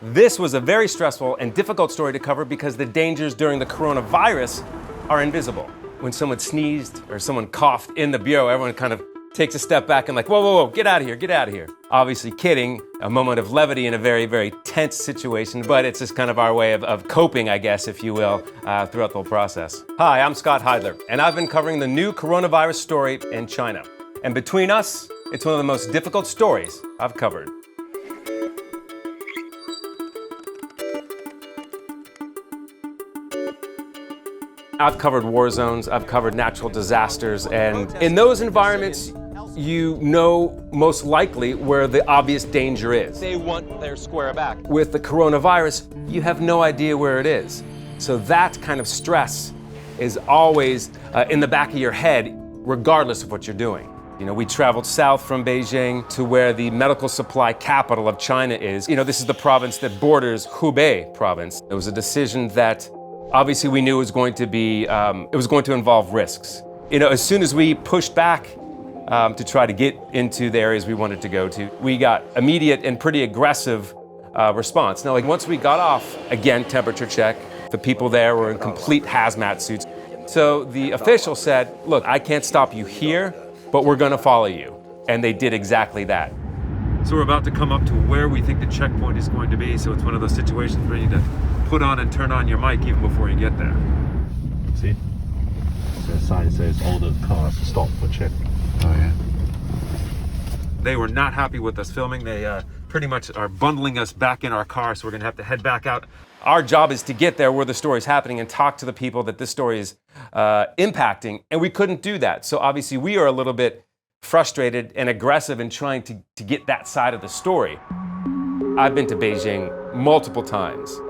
This was a very stressful and difficult story to cover because the dangers during the coronavirus are invisible. When someone sneezed or someone coughed in the bureau, everyone kind of takes a step back and like, whoa, whoa, whoa, get out of here, get out of here. Obviously kidding, a moment of levity in a very, very tense situation, but it's just kind of our way of coping, I guess, if you will, throughout the whole process. Hi, I'm Scott Heidler, and I've been covering the new coronavirus story in China. And between us, it's one of the most difficult stories I've covered. I've covered war zones, I've covered natural disasters, and in those environments, you know most likely where the obvious danger is. They want their square back. With the coronavirus, you have no idea where it is. So that kind of stress is always in the back of your head, regardless of what you're doing. You know, we traveled south from Beijing to where the medical supply capital of China is. You know, this is the province that borders Hubei province. It was a decision that obviously we knew it was going to involve risks. You know, as soon as we pushed back to try to get into the areas we wanted to go to, we got immediate and pretty aggressive response. Now, like once we got off, again, temperature check, the people there were in complete hazmat suits. So the official said, look, I can't stop you here, but we're gonna follow you. And they did exactly that. So we're about to come up to where we think the checkpoint is going to be. So it's one of those situations where you need to put on and turn on your mic even before you get there. See? The sign says all the cars stop for check. Oh yeah. They were not happy with us filming. They pretty much are bundling us back in our car, so we're gonna have to head back out. Our job is to get there where the story's happening and talk to the people that this story is impacting, and we couldn't do that. So obviously we are a little bit frustrated and aggressive in trying to get that side of the story. I've been to Beijing multiple times,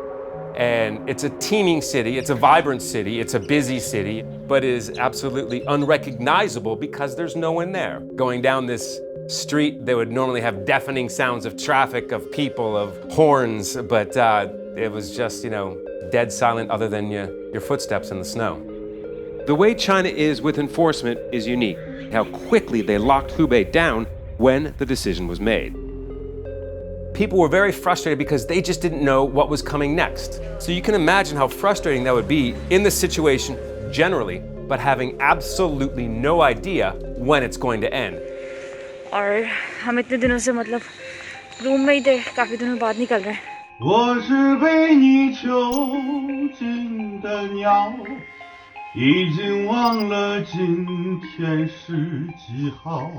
and it's a teeming city, it's a vibrant city, it's a busy city, but it is absolutely unrecognizable because there's no one there. Going down this street, they would normally have deafening sounds of traffic, of people, of horns, but it was just, you know, dead silent other than your footsteps in the snow. The way China is with enforcement is unique. How quickly they locked Hubei down when the decision was made. People were very frustrated because they just didn't know what was coming next. So you can imagine how frustrating that would be in this situation generally, but having absolutely no idea when it's going to end. और हम इतने दिनों से मतलब room में ही थे, काफी दिनों बाद निकल रहे हैं. 我是为你囚禁的鸟，已经忘了今天是几号。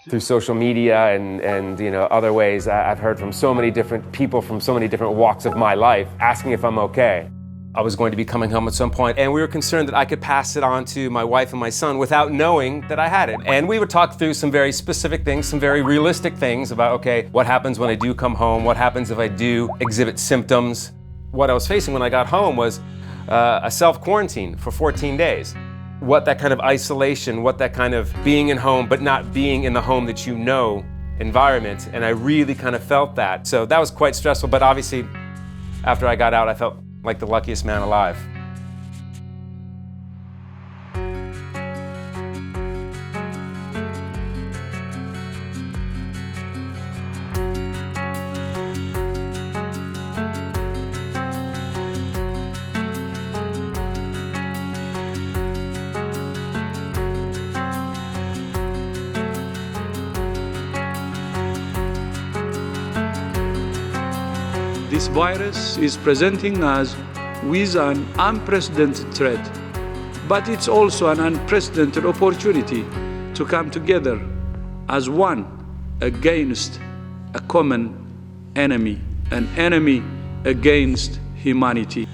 Through social media and you know other ways, I've heard from so many different people from so many different walks of my life asking if I'm okay. I was going to be coming home at some point, and we were concerned that I could pass it on to my wife and my son without knowing that I had it. And we would talk through some very specific things, some very realistic things about, okay, what happens when I do come home? What happens if I do exhibit symptoms? What I was facing when I got home was a self-quarantine for 14 days. What that kind of isolation, what that kind of being in home, but not being in the home that you know environment. And I really kind of felt that. So that was quite stressful, but obviously after I got out, I felt like the luckiest man alive. This virus is presenting us with an unprecedented threat, but it's also an unprecedented opportunity to come together as one against a common enemy, an enemy against humanity.